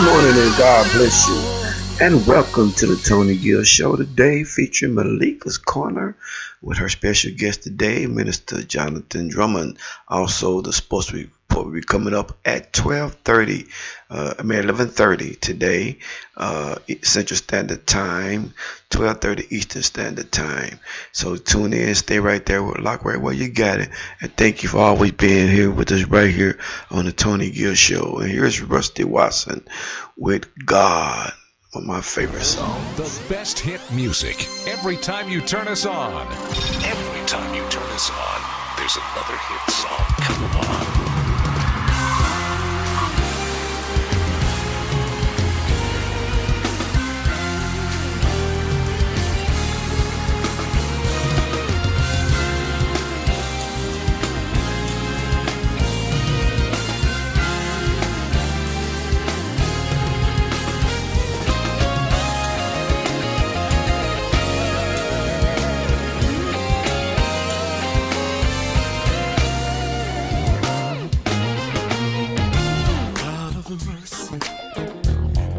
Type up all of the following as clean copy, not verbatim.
morning and God bless you. And welcome to the Tony Gill Show today, featuring Malika'S Corner with her special guest today, Minister Jonathan Drummond. Also, the sports report will be coming up at 11:30 today, Central Standard Time, 12:30 Eastern Standard Time. So tune in, stay right there, lock right where you got it. And thank you for always being here with us right here on the Tony Gill Show. And here's Rusty Watson with God. One of my favorite songs. The best hit music every time you turn us on. Every time you turn us on, there's another hit song coming on.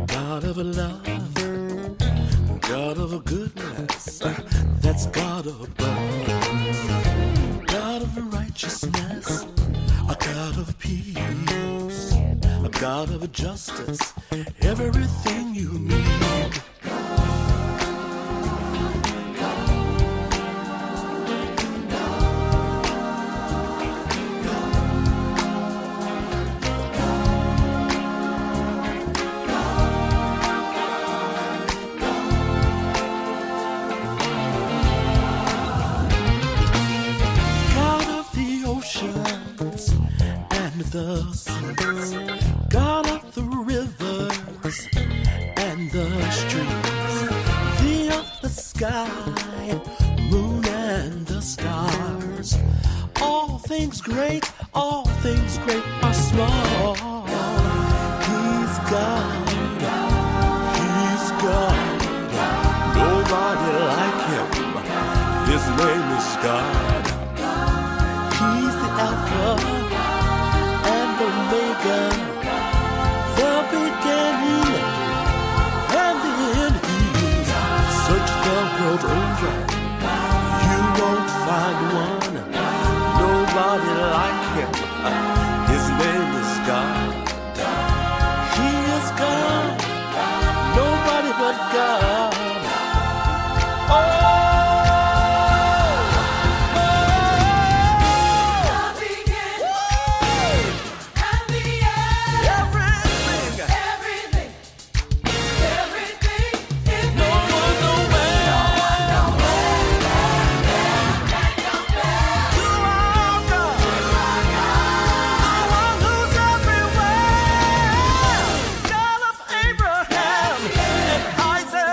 God of love, God of goodness, that's God above. God of righteousness, a God of peace, a God of justice, everything you need. The seas, God of the rivers and the streets, the earth, the sky, moon and the stars. All things great are small. He's God, He's God. Nobody like Him. His name is God. He's the Alpha, Omega, the beginning and the end. Search the world over, you won't find one. Nobody like Him. His name is God. He is God. Nobody but God. Isaac.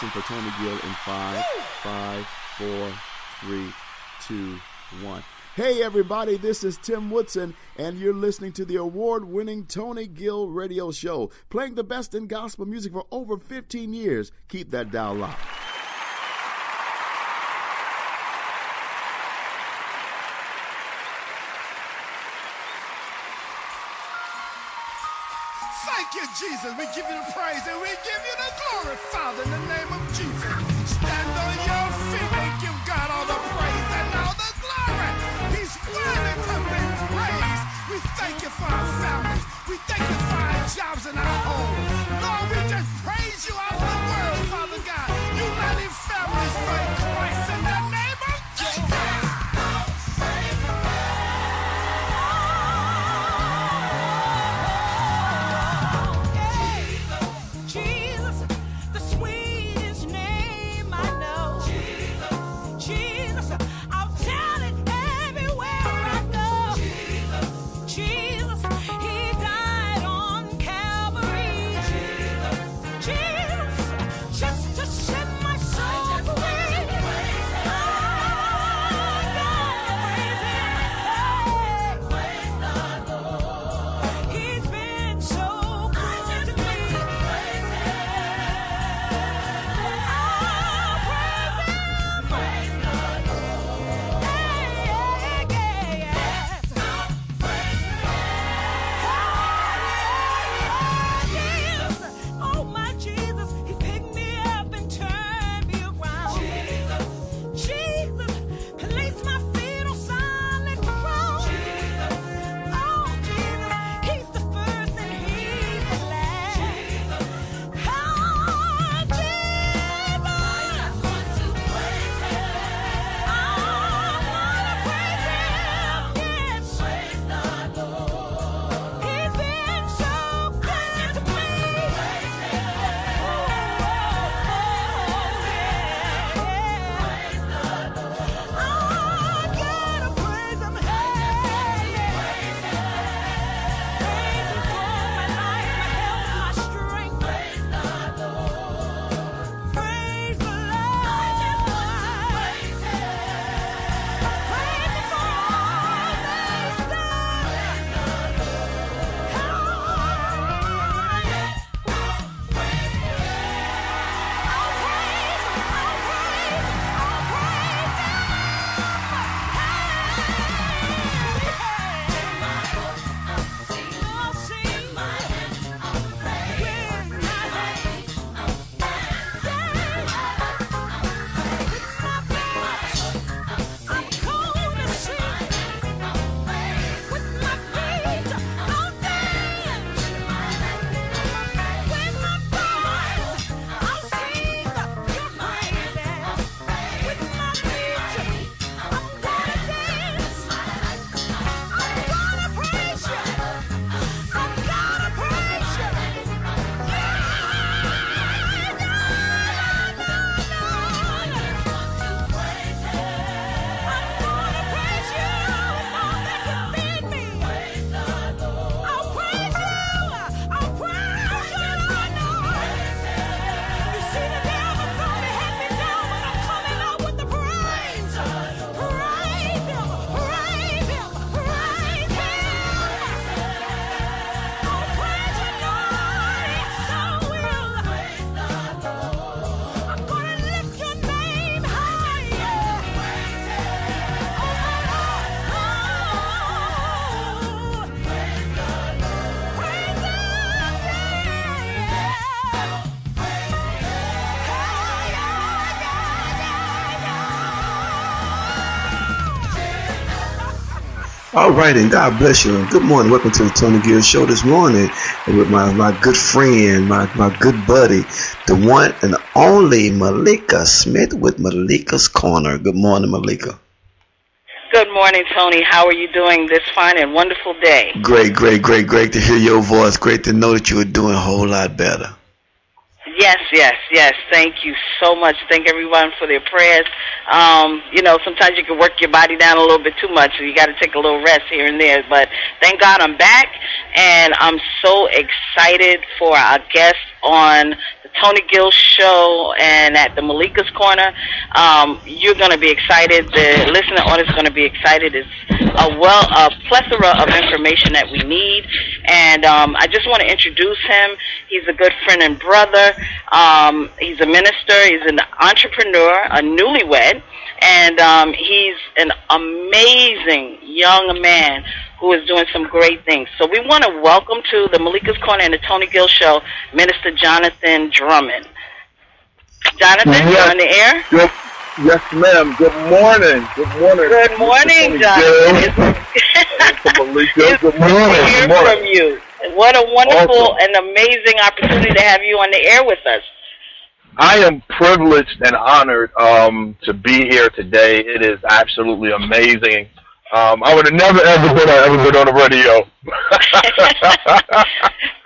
closing for Tony Gill in 5, 4, 3, 2, 1. Hey everybody, this is Tim Woodson, and you're listening to the award-winning Tony Gill radio show, playing the best in gospel music for over 15 years. Keep that dial locked. Thank you, Jesus. We give you the praise and we give you the glory, Father, in the name of Jesus. Stand on your feet and give God all the praise and all the glory. He's worthy to be praised. We thank you for our families. We thank you for our jobs and our homes. Lord, we just praise you out of the world, Father God. United families for Christ in the name of Jesus. All right, and God bless you. And good morning. Welcome to the Tony Gill Show this morning with my good friend, my good buddy, the one and only Malika Smith with Malika's Corner. Good morning, Malika. Good morning, Tony. How are you doing this fine and wonderful day? Great to hear your voice. Great to know that you are doing a whole lot better. Yes. Thank you so much. Thank everyone for their prayers. Sometimes you can work your body down a little bit too much, so you got to take a little rest here and there. But thank God I'm back, and I'm so excited for our guest on the Tony Gill show and at the Malika'S Corner. You're going to be excited. The listener audience is going to be excited. It's a plethora of information that we need. And I just want to introduce him. He's a good friend and brother. He's a minister. He's an entrepreneur, a newlywed. And he's an amazing young man who is doing some great things. So we want to welcome to the Malika'S Corner and the Tony Gill Show, Minister Jonathan Drummond. Jonathan, you're on the air? Yes, ma'am. Good morning. Good morning. Good morning, Jonathan. Malika. Good morning. Good to hear from you. What a wonderful and amazing opportunity to have you on the air with us. I am privileged and honored to be here today. It is absolutely amazing. I would have never ever been on the radio.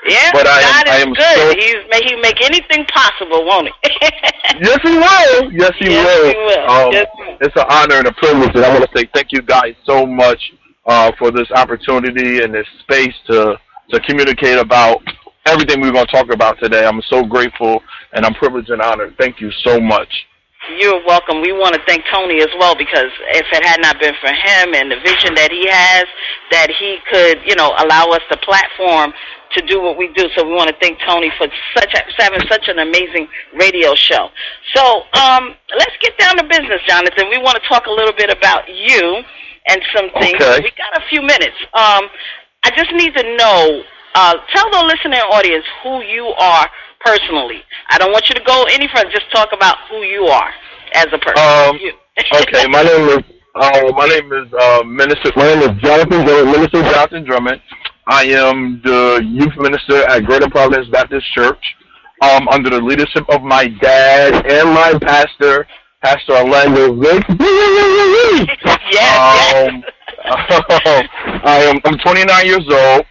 Yeah, but God I am good. So, He'll make anything possible, won't he? Yes, he will. Yes, he will. It's an honor and a privilege, and I want to say thank you guys so much for this opportunity and this space to communicate about everything we're going to talk about today. I'm so grateful, and I'm privileged and honored. Thank you so much. You're welcome. We want to thank Tony as well, because if it had not been for him and the vision that he has, that he could, allow us the platform to do what we do. So we want to thank Tony for having such an amazing radio show. So let's get down to business, Jonathan. We want to talk a little bit about you and some things. Okay. We got a few minutes. I just need to know, tell the listening audience who you are personally. I don't want you to go any further. Just talk about who you are as a person. Okay, my name is Minister Jonathan Drummond. I am the youth minister at Greater Providence Baptist Church, under the leadership of my dad and my pastor, Pastor Orlando Vick. Yes. I'm 29 years old.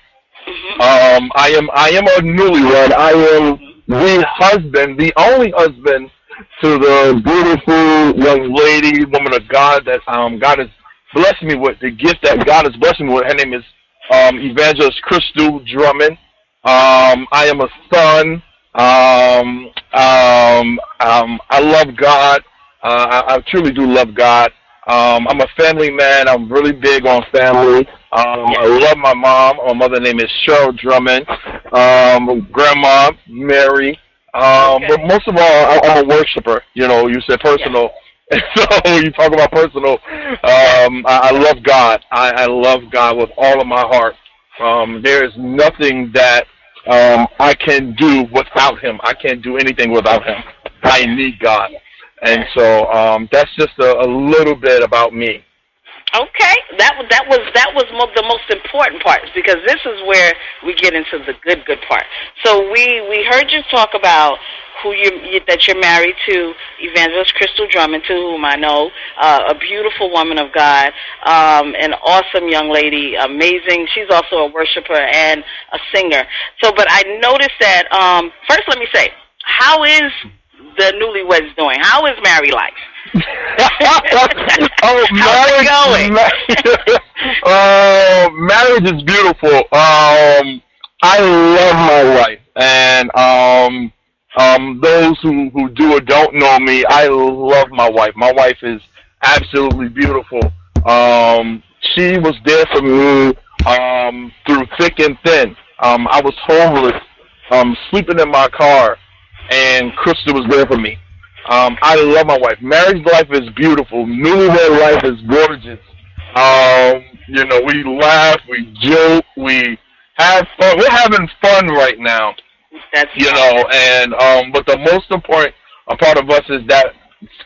I am a newlywed. I am the only husband to the beautiful young lady, woman of God that God has blessed me with, the gift that God has blessed me with. Her name is Evangelist Crystal Drummond. I am a son. I love God. I truly do love God. I'm a family man. I'm really big on family. I love my mom. My mother's name is Cheryl Drummond. Grandma Mary. But most of all, I'm a worshiper. You said personal. Yeah. So you talk about personal. I love God. I love God with all of my heart. There is nothing that I can do without Him. I can't do anything without Him. I need God. And so that's just a little bit about me. Okay, that was the most important part, because this is where we get into the good part. So we heard you talk about that you're married to Evangelist Crystal Drummond, to whom I know, a beautiful woman of God, an awesome young lady, amazing. She's also a worshiper and a singer. So, but I noticed that first, let me say, how is the newlyweds doing? How is married life? How's it going? Marriage is beautiful. I love my wife, and those who do or don't know me, I love my wife. My wife is absolutely beautiful. She was there for me through thick and thin. I was homeless, sleeping in my car, and Crystal was there for me. I love my wife. Marriage life is beautiful. Newlywed life is gorgeous. We laugh, we joke, we have fun. We're having fun right now. That's but the most important part of us is that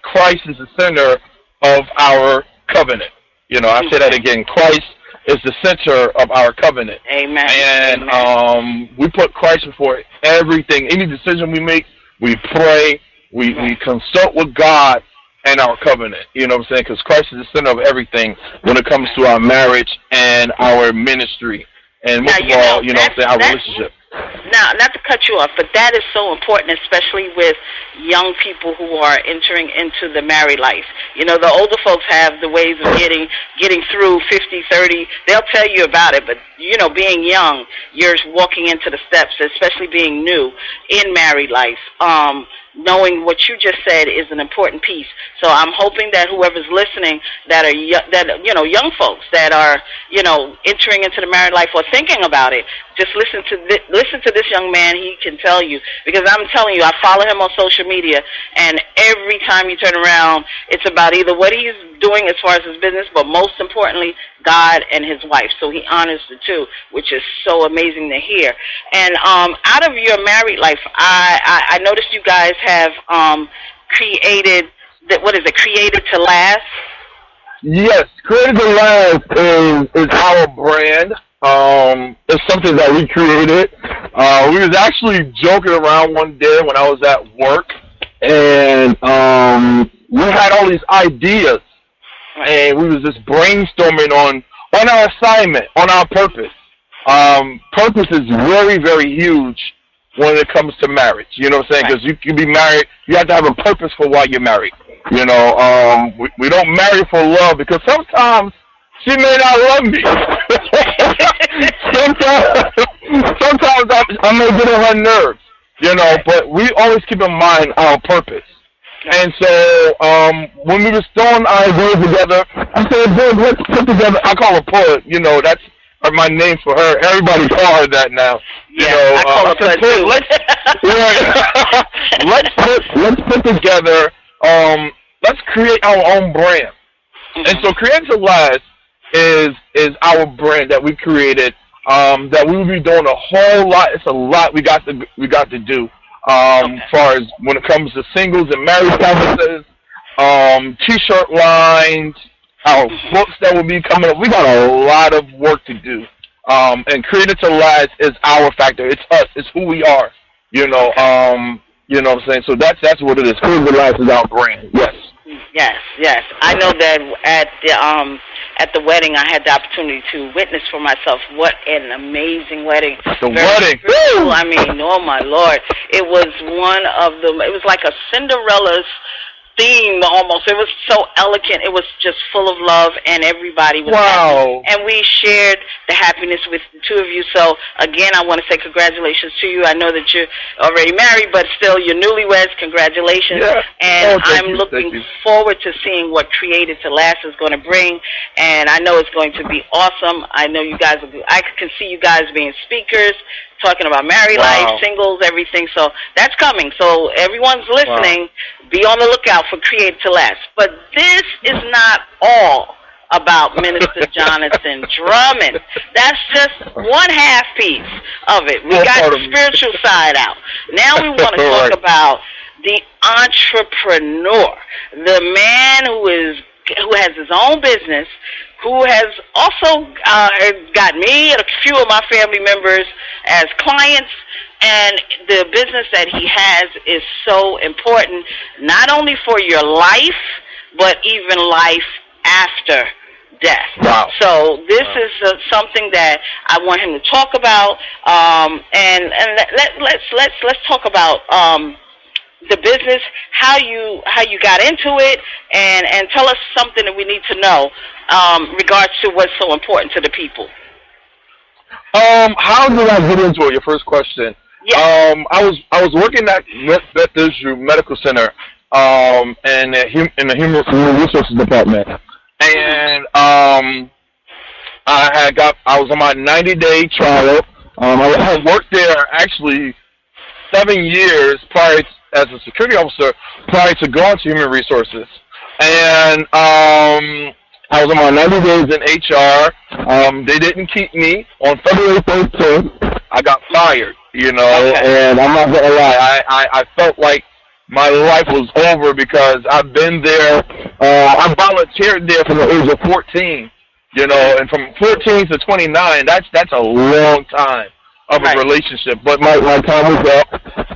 Christ is the center of our covenant. I say that again. Christ is the center of our covenant. Amen. And Amen. We put Christ before everything. Any decision we make, we pray. We consult with God and our covenant, what I'm saying? Because Christ is the center of everything when it comes to our marriage and our ministry. And most of all, what I'm saying, our relationship. Now, not to cut you off, but that is so important, especially with young people who are entering into the married life. You know, the older folks have the ways of getting through 50, 30. They'll tell you about it, but, you know, being young, you're walking into the steps, especially being new in married life. Knowing what you just said is an important piece. So I'm hoping that whoever's listening that are young folks that are, you know, entering into the married life or thinking about it, just listen to this young man. He can tell you, because I'm telling you, I follow him on social media, and every time you turn around, it's about either what he's doing as far as his business, but most importantly, God and his wife. So he honors the two, which is so amazing to hear. And out of your married life, I noticed you guys have created, what is it, Created to Last? Yes, Created to Last is our brand. It's something that we created. We was actually joking around one day when I was at work, and we had all these ideas, and we was just brainstorming on our assignment, on our purpose. Purpose is very, very huge when it comes to marriage. You know what I'm saying? Because you can be married, you have to have a purpose for why you're married. You know, we don't marry for love, because sometimes she may not love me. sometimes I may get on her nerves, you know, but we always keep in mind our purpose. And so when we were throwing our ideas together, I said, "Babe, let's put together." I call her Pud. You know, that's my name for her. Everybody call her that now. You know, I call her Pud too. Let's put together. Let's create our own brand. Mm-hmm. And so, Created to Last is our brand that we created. That we will be doing a whole lot. It's a lot we got to do. As far as when it comes to singles and marriage conferences, T-shirt lines, our books that will be coming up. We got a lot of work to do. And Created to Last is our factor. It's us. It's who we are. You know. You know what I'm saying? So that's what it is. Created to Last is our brand. Yes. Yes. I know that at the wedding, I had the opportunity to witness for myself. What an amazing wedding! Wedding. Woo! I mean, oh my Lord! It was one of the. It was like a Cinderella's theme almost. It was so elegant. It was just full of love, and everybody was happy. And we shared the happiness with the two of you. So again, I want to say congratulations to you. I know that you're already married, but still you're newlyweds. Congratulations. Yeah. And I'm looking forward to seeing what Created to Last is going to bring. And I know it's going to be awesome. I know you guys will be, I can see you guys being speakers, talking about married life, singles, everything. So that's coming. So everyone's listening. Be on the lookout for Created to Last. But this is not all about Minister Jonathan Drummond. That's just one half piece of it. We got the spiritual side out. Now we want to talk about the entrepreneur, the man who has his own business, who has also got me and a few of my family members as clients. And the business that he has is so important, not only for your life, but even life after death. Wow. So this is something that I want him to talk about. And let's talk about the business, how you got into it, and tell us something that we need to know regards to what's so important to the people. How did I get into it? Your first question. Yeah. I was working at Bethesda Medical Center, in the Human Resources Department, and I was on my 90-day trial. I had worked there actually 7 years as a security officer prior to going to Human Resources, and I was on my 90 days in HR. They didn't keep me. On February 13th, I got fired. You know, and I'm not gonna lie, I felt like my life was over because I've been there. I volunteered there from the age of 14. You know, and from 14 to 29, that's a long time of a relationship. But my time was up,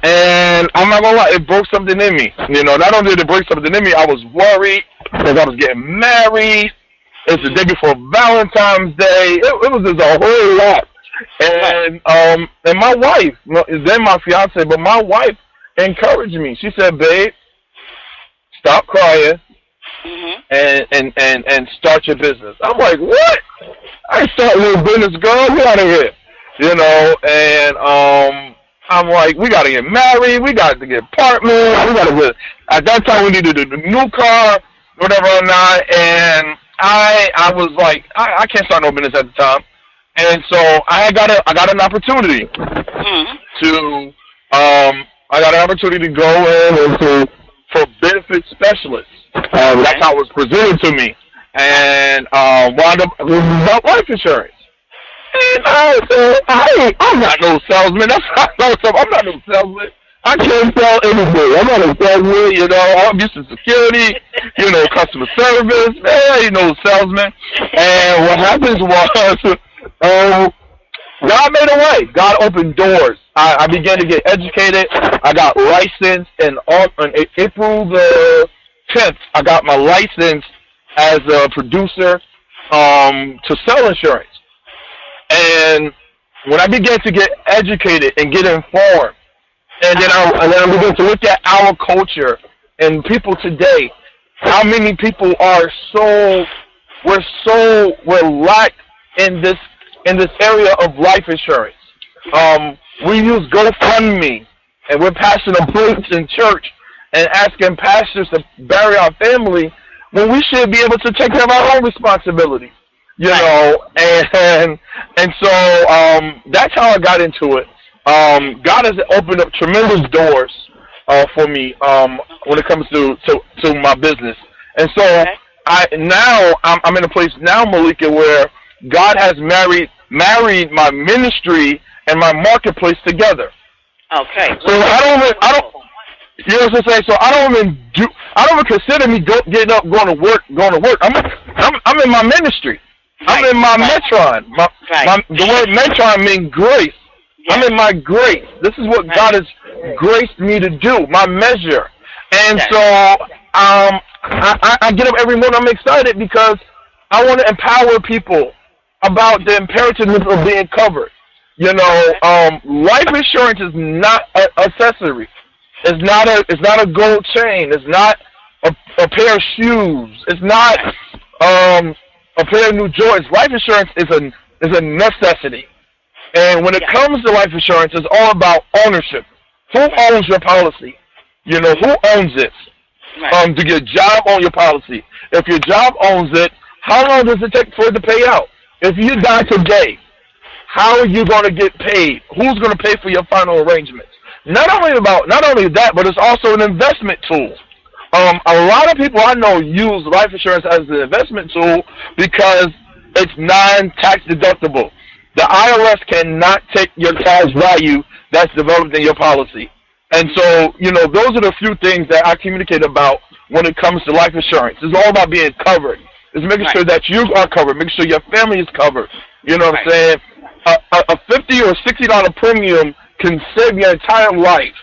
and I'm not gonna lie, it broke something in me. You know, not only did it break something in me, I was worried because I was getting married. It's the day before Valentine's Day. It was just a whole lot. And my wife, then my fiance, but my wife encouraged me. She said, "Babe, stop crying and start your business." I'm like, "What? I ain't starting a business, girl. Get out of here." You know, and I'm like, "We got to get married. We got to get apartment. We got to get." At that time, we needed a new car, whatever or not. And I was like, I can't start no business at the time. And so I got an opportunity to go in for benefit specialists. That's how it was presented to me, and wound up about life insurance. And I said, I'm not no salesman. I'm not no salesman. I can't sell anything. I'm not a salesman. You know, I'm used to security. You know, customer service. Man, I ain't no salesman. And what happens was, God made a way. God opened doors. I began to get educated. I got licensed, and on April the 10th, I got my license as a producer to sell insurance. And when I began to get educated and get informed, and then I began to look at our culture and people today, how many people are we're lack in this area of life insurance. We use GoFundMe, and we're passing a plate in church and asking pastors to bury our family when we should be able to take care of our own responsibility. You know, and so that's how I got into it. God has opened up tremendous doors for me when it comes to my business. And so I'm in a place now, Malika, where God has married my ministry and my marketplace together. Okay. So I don't. You know what I'm saying? So I don't even consider me getting up, going to work. I'm in my ministry. I'm in my metron. The word metron means grace. I'm in my grace. This is what God has graced me to do, my measure. And so I get up every morning. I'm excited because I want to empower people about the imperativeness of being covered. You know, life insurance is not an accessory. It's not a gold chain. It's not a pair of shoes. It's not a pair of new Jordans. Life insurance is a necessity. And when it comes to life insurance, it's all about ownership. Who owns your policy? You know, who owns it? Do your job own your policy? If your job owns it, how long does it take for it to pay out? If you die today, how are you going to get paid? Who's going to pay for your final arrangements? Not only that, but it's also an investment tool. A lot of people I know use life insurance as an investment tool because it's non-tax deductible. The IRS cannot take your cash value that's developed in your policy. And so, you know, those are the few things that I communicate about when it comes to life insurance. It's all about being covered. It's making sure that you are covered, making sure your family is covered. You know what I'm saying? A $50 or $60 premium can save your entire life.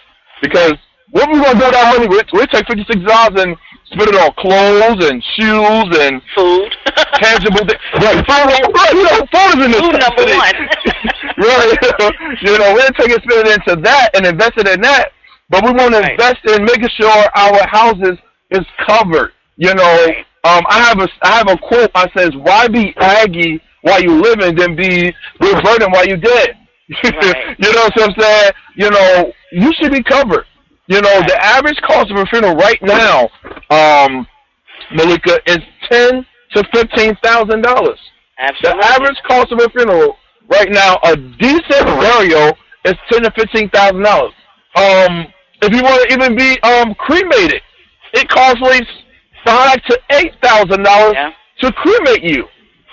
Because what we going to do with our money? We'll take $56 and spend it on clothes and shoes and food, tangible things. Right, food, you know, food is in this. Food number one. Right, you know, we'll take it, spend it into that and invest it in that. But we want to invest in making sure our houses is covered. You know, I have a quote. I says, "Why be aggy while you living, then be burdened while you dead?" Right. You know what I'm saying? You know, you should be covered. You know, the average cost of a funeral right now, Malika, is $10,000 to $15,000. Absolutely. The average cost of a funeral right now, a decent burial, is $10,000 to $15,000. If you want to even be cremated, it costs at least $5,000 to $8,000 to cremate you.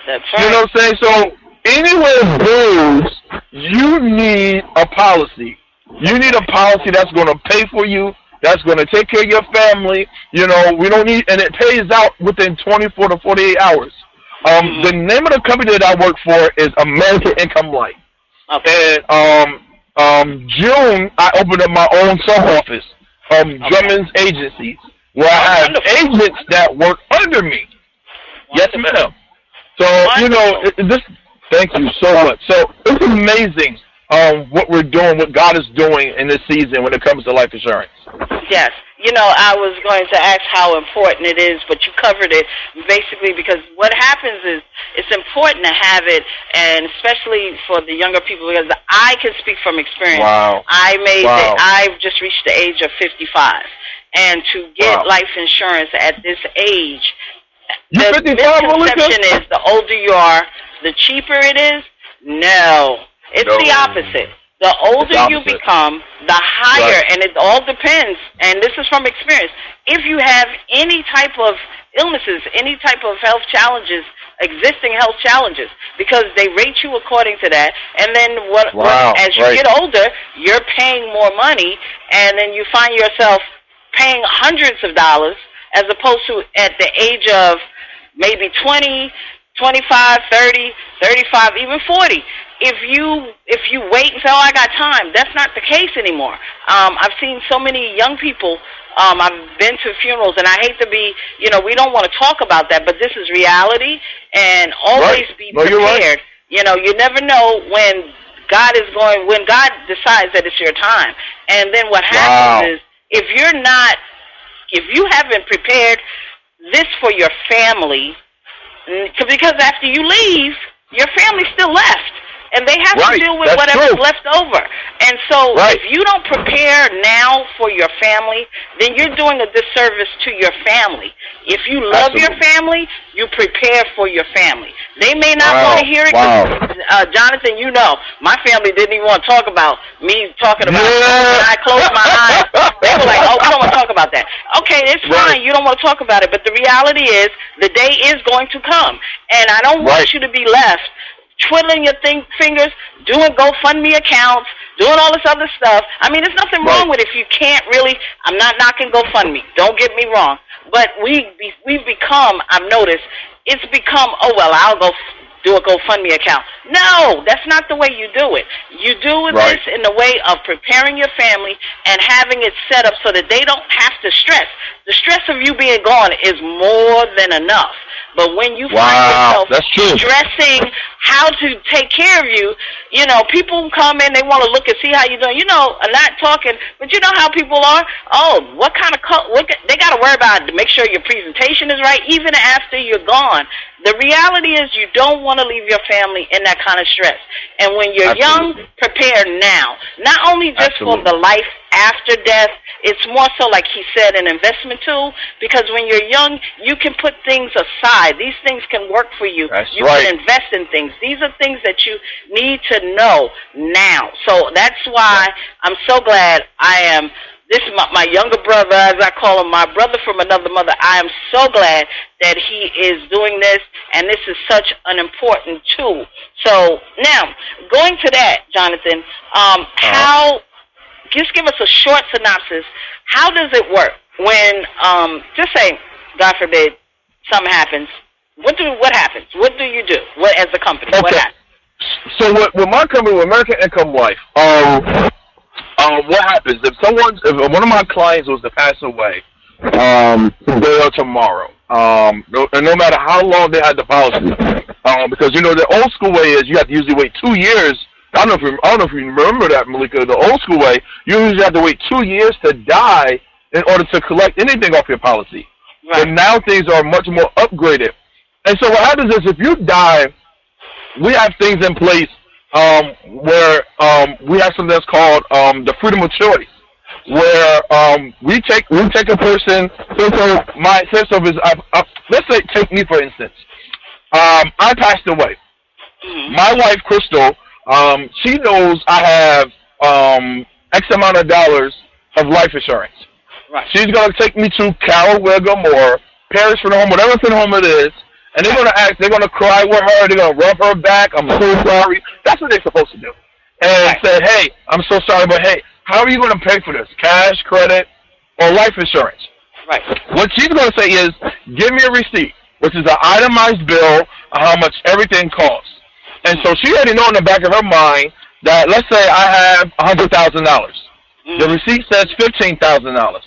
That's right. You know what I'm saying? So anywhere goes, you need a policy. You need a policy that's going to pay for you, that's going to take care of your family. You know, we don't need, and it pays out within 24 to 48 hours. The name of the company that I work for is American Income Life. Okay. And June, I opened up my own sub-office, Drummond's Agencies, where I have agents that work under me. Wonderful. Yes, ma'am. So, you know, Thank you so much. So it's amazing what we're doing, what God is doing in this season when it comes to life insurance. Yes. You know, I was going to ask how important it is, but you covered it basically, because what happens is it's important to have it, and especially for the younger people, because I can speak from experience. Wow. I've just reached the age of 55, and to get life insurance at this age, you the 55, misconception is the older you are, the cheaper it is. No, it's the opposite. The older you become, the higher, and it all depends, and this is from experience. If you have any type of illnesses, any type of health challenges, existing health challenges, because they rate you according to that, and then as you get older, you're paying more money, and then you find yourself paying hundreds of dollars as opposed to at the age of maybe 20, 25, 30, 35, even 40. If you wait and say, I got time, that's not the case anymore. I've seen so many young people. I've been to funerals, and I hate to be, we don't want to talk about that, but this is reality, and always be prepared. You never know when God decides that it's your time. And then what happens is, if you haven't prepared this for your family, because after you leave, your family's still left, and they have to deal with whatever's left over. And so if you don't prepare now for your family, then you're doing a disservice to your family. If you love your family, you prepare for your family. They may not want to hear it. Jonathan, my family didn't even want to talk about me talking about it. When I closed my eyes, they were like, we don't want to talk about that. Okay, it's fine. You don't want to talk about it. But the reality is, the day is going to come. And I don't want you to be left twiddling your fingers, doing GoFundMe accounts, doing all this other stuff. I mean, there's nothing wrong with it if you can't really. I'm not knocking GoFundMe. Don't get me wrong. But we've become, I've noticed, it's become, I'll go do a GoFundMe account. No, that's not the way you do it. You do this in the way of preparing your family and having it set up so that they don't have to stress. The stress of you being gone is more than enough. But when you find yourself stressing how to take care of you, people come in, they want to look and see how you're doing. I'm not talking, but you know how people are. What kind of they got to worry about to make sure your presentation is right, even after you're gone. The reality is you don't want to leave your family in that kind of stress. And when you're young, prepare now. Not only just for the life after death, it's more so, like he said, an investment tool, because when you're young, you can put things aside. These things can work for you. You can invest in things. These are things that you need to know now. So that's why I'm so glad this is my younger brother, as I call him, my brother from another mother. I am so glad that he is doing this, and this is such an important tool. So now, going to that, Jonathan, just give us a short synopsis. How does it work when, just say, God forbid, something happens? What happens? What do you do? As a company? What happens? So with my company, with American Income Life, what happens if one of my clients was to pass away today or tomorrow, and no matter how long they had the policy, because the old school way is you have to usually wait 2 years. I don't know if you remember that, Malika. The old school way, you usually have to wait 2 years to die in order to collect anything off your policy. But now things are much more upgraded. And so what happens is if you die, we have things in place where we have something that's called the freedom of choice, where we take a person. Let's say, take me for instance. I passed away. My wife Crystal, she knows I have X amount of dollars of life insurance. She's gonna take me to Carroll, Wiggum, or Parish for the Home, whatever for the home it is. And they're going to act, they're going to cry with her, they're going to rub her back, I'm so sorry. That's what they're supposed to do. And say, hey, I'm so sorry, but hey, how are you going to pay for this? Cash, credit, or life insurance? What she's going to say is, give me a receipt, which is an itemized bill of how much everything costs. And so she already know in the back of her mind that, let's say I have $100,000. The receipt says $15,000.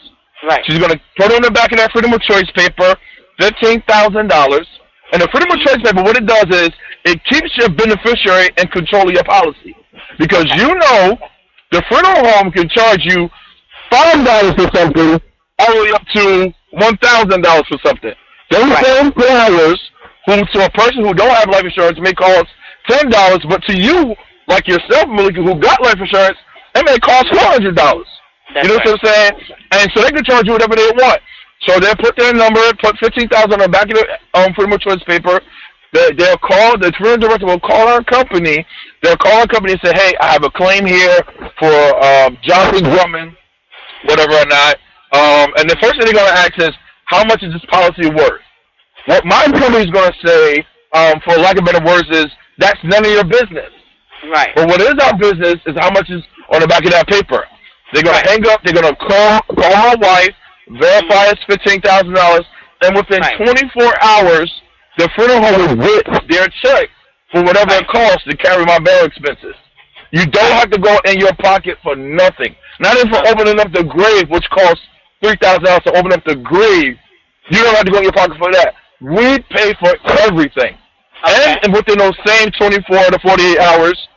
She's going to put on the back of that freedom of choice paper, $15,000. And the freedom of choice paper, what it does is, it keeps your beneficiary in control of your policy. Because you know the funeral home can charge you $5 for something all the way up to $1,000 for something. Those same flowers who to a person who don't have life insurance may cost $10, but to you, like yourself, Malika, who got life insurance, it may cost $400. You know what I'm saying? And so they can charge you whatever they want. So they'll put their number, put $15,000 on the back of the Freedom of Choice paper. They'll call, the funeral director will call our company. They'll call our company and say, hey, I have a claim here for Jonathan Drummond, whatever or not. And the first thing they're going to ask is, how much is this policy worth? What my company is going to say, for lack of better words, is that's none of your business. Right. But what is our business is how much is on the back of that paper. They're going to hang up. They're going to call my wife, verify it's $15,000, and within 24 hours, the funeral home will get their check for whatever it costs to carry my burial expenses. You don't have to go in your pocket for nothing. Not even for opening up the grave, which costs $3,000 to open up the grave. You don't have to go in your pocket for that. We pay for everything. And within those same 24 to 48 hours,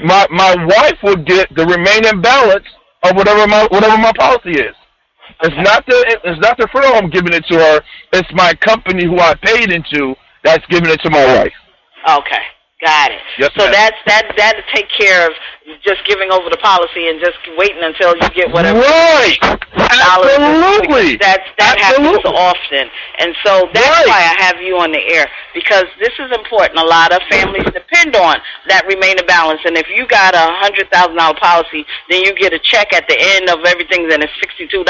my wife would get the remaining balance of whatever my policy is. It's not the funeral home giving it to her. It's my company who I paid into that's giving it to my wife. Okay. Got it. Yes, so that'll take care of just giving over the policy and just waiting until you get whatever. Right. Absolutely. That happens so often, and so that's why I have you on the air, because this is important. A lot of families depend on that remaining balance, and if you got a $100,000 policy, then you get a check at the end of everything, and it's $62.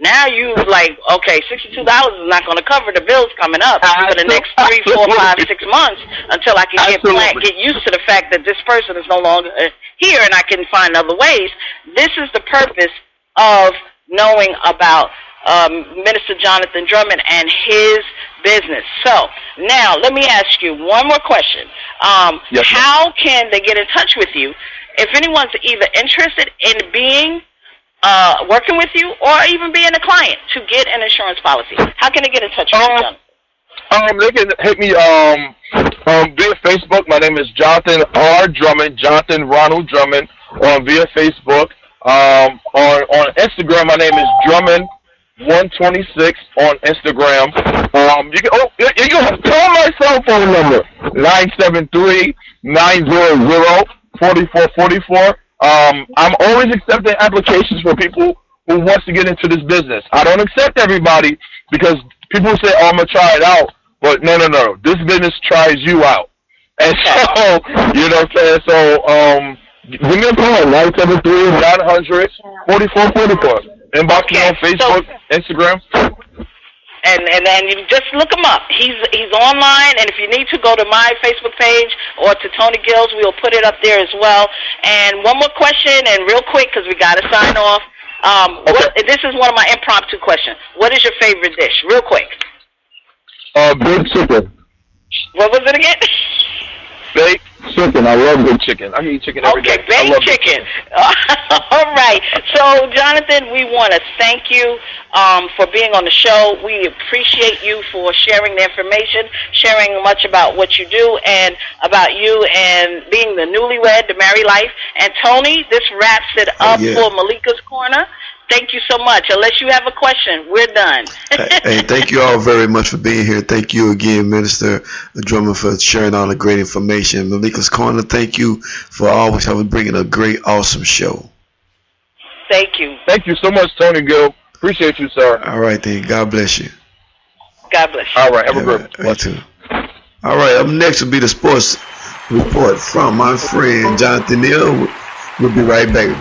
Now you like, okay, $62 is not going to cover the bills coming up for the next 3, 4, 5, 6 months until I can get used to the fact that this person is no longer here and I can find other ways. This is the purpose of knowing about Minister Jonathan Drummond and his business. So now let me ask you one more question. How can they get in touch with you if anyone's either interested in being working with you or even being a client to get an insurance policy? How can they get in touch with you, Jonathan? They can hit me via Facebook. My name is Jonathan R. Drummond, Jonathan Ronald Drummond, via Facebook. On Instagram, my name is Drummond126 on Instagram. You can call my cell phone number, 973-900-4444. I'm always accepting applications for people who wants to get into this business. I don't accept everybody because people say, oh, I'm going to try it out. But no. This business tries you out. And so, you know what I'm saying? So, give me a call, 973-900-4444. Inbox me on Facebook, Instagram. And then you just look him up. He's online, and if you need to, go to my Facebook page or to Tony Gill's. We'll put it up there as well. And one more question, and real quick, because we got to sign off. This is one of my impromptu questions. What is your favorite dish? Real quick. Baked chicken. What was it again? Baked chicken. I love good chicken. I eat chicken every day. Okay, baked chicken. All right. So, Jonathan, we want to thank you for being on the show. We appreciate you for sharing the information, sharing much about what you do and about you and being the newlywed, the married life. And, Tony, this wraps it up for Malika'S Corner. Thank you so much. Unless you have a question, we're done. Hey, thank you all very much for being here. Thank you again, Minister Drummond, for sharing all the great information. Malika'S Corner, thank you for always bringing a great, awesome show. Thank you. Thank you so much, Tony Gill. Appreciate you, sir. All right, then. God bless you. God bless you. All right. Have a good one. You too. All right. Up next will be the sports report from my friend Jonathan NEAL. We'll be right back.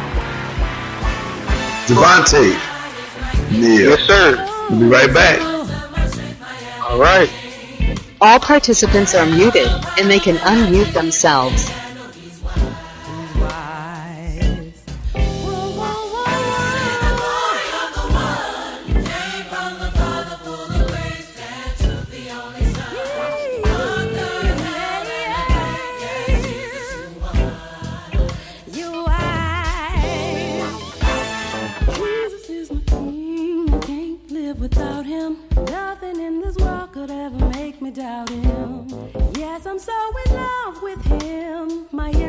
Javonte, NEAL. Yes, sir. We'll be right back. All right. All participants are muted, and they can unmute themselves. Without him, nothing in this world could ever make me doubt him. Yes, I'm so in love.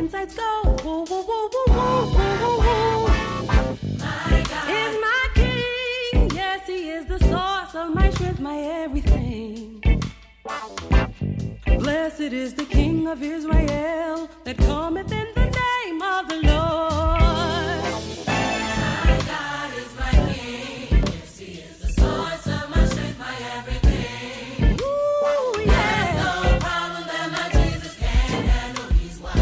insides go. Woo, woo, woo, woo, woo, woo, woo. My God is my King. Yes, He is the source of my strength, my everything. Blessed is the King of Israel that cometh in the name of the Lord. My God is my King. Yes, He is the source of my strength, my everything. Ooh, yeah. There's no problem that my Jesus can't handle. He's wise.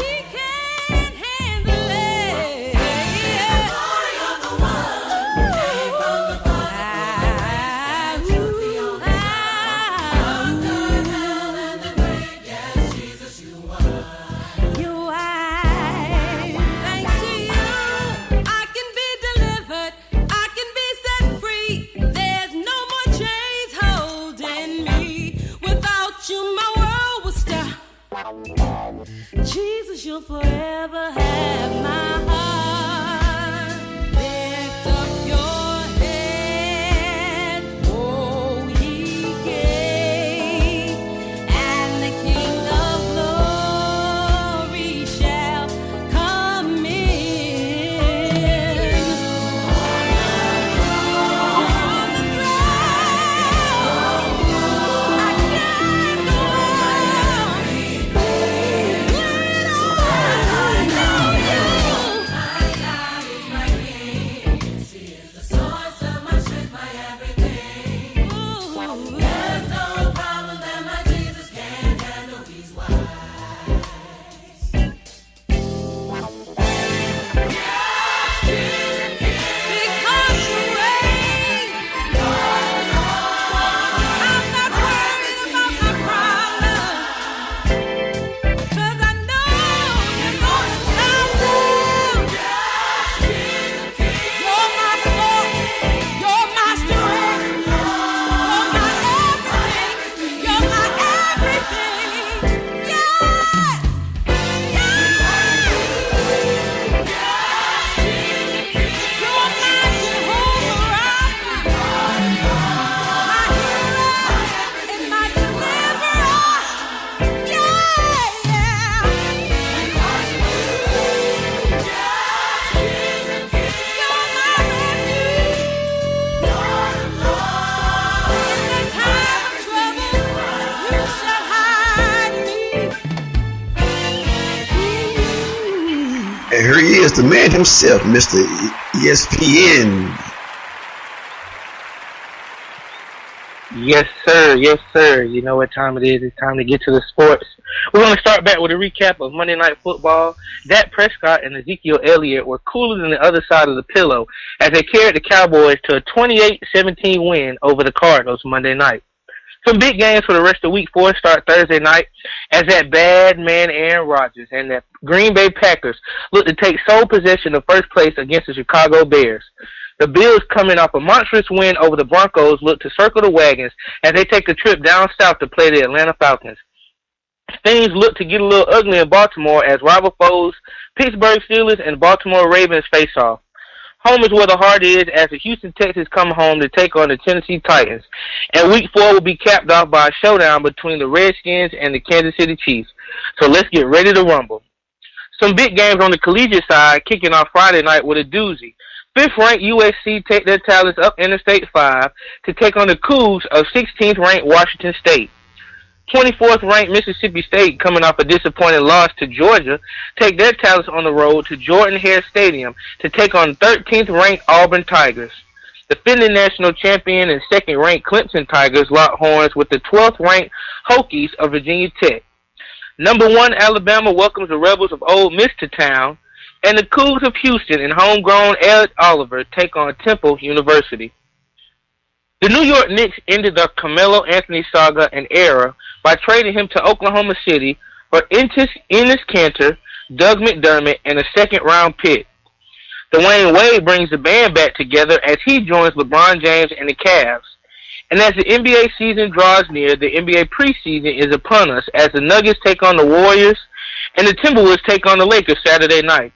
He can handle it. The glory of the one who came from the Father. Took the only Son. Conquered hell and the grave. Yes, Jesus, you won. You wise. Thanks to you, I can be delivered. I can be set free. There's no more chains holding me. Without you, my world would stop. Jesus, you'll forever have my heart. Lift up your head, oh ye gates, and the King of glory shall come in. On the throne, I can't go on. And here he is, the man himself, Mr. ESPN. Yes, sir. Yes, sir. You know what time it is. It's time to get to the sports. We're going to start back with a recap of Monday Night Football. Dak Prescott and Ezekiel Elliott were cooler than the other side of the pillow as they carried the Cowboys to a 28-17 win over the Cardinals Monday night. Some big games for the rest of Week 4 start Thursday night as that bad man Aaron Rodgers and the Green Bay Packers look to take sole possession of first place against the Chicago Bears. The Bills, coming off a monstrous win over the Broncos, look to circle the wagons as they take a trip down south to play the Atlanta Falcons. Things look to get a little ugly in Baltimore as rival foes Pittsburgh Steelers and Baltimore Ravens face off. Home is where the heart is as the Houston Texans come home to take on the Tennessee Titans. And Week 4 will be capped off by a showdown between the Redskins and the Kansas City Chiefs. So let's get ready to rumble. Some big games on the collegiate side kicking off Friday night with a doozy. 5th-ranked USC take their talents up Interstate 5 to take on the Cougs of 16th-ranked Washington State. 24th-ranked Mississippi State, coming off a disappointing loss to Georgia, take their talents on the road to Jordan-Hare Stadium to take on 13th-ranked Auburn Tigers. Defending national champion and 2nd-ranked Clemson Tigers lock horns with the 12th-ranked Hokies of Virginia Tech. Number 1 Alabama welcomes the Rebels of Ole Miss to town, and the Cougs of Houston and homegrown Ed Oliver take on Temple University. The New York Knicks ended the Carmelo Anthony saga and era by trading him to Oklahoma City for Enes Kanter, Doug McDermott, and a 2nd-round pick. Dwayne Wade brings the band back together as he joins LeBron James and the Cavs. And as the NBA season draws near, the NBA preseason is upon us as the Nuggets take on the Warriors and the Timberwolves take on the Lakers Saturday night.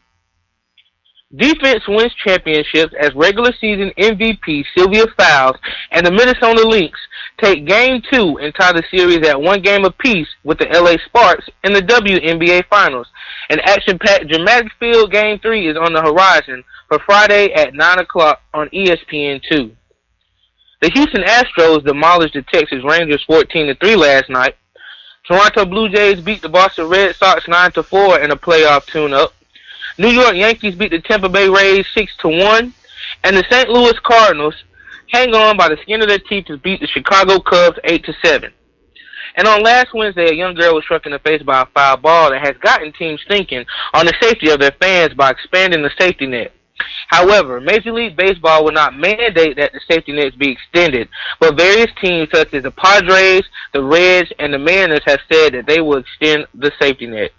Defense wins championships as regular season MVP Sylvia Fowles and the Minnesota Lynx take Game 2 and tie the series at 1 game apiece with the LA Sparks in the WNBA Finals. An action-packed, dramatic-filled Game 3 is on the horizon for Friday at 9 o'clock on ESPN2. The Houston Astros demolished the Texas Rangers 14-3 last night. Toronto Blue Jays beat the Boston Red Sox 9-4 in a playoff tune-up. New York Yankees beat the Tampa Bay Rays 6-1, and the St. Louis Cardinals hang on by the skin of their teeth to beat the Chicago Cubs 8-7. And on last Wednesday, a young girl was struck in the face by a foul ball that has gotten teams thinking on the safety of their fans by expanding the safety net. However, Major League Baseball will not mandate that the safety nets be extended, but various teams such as the Padres, the Reds, and the Mariners have said that they will extend the safety net.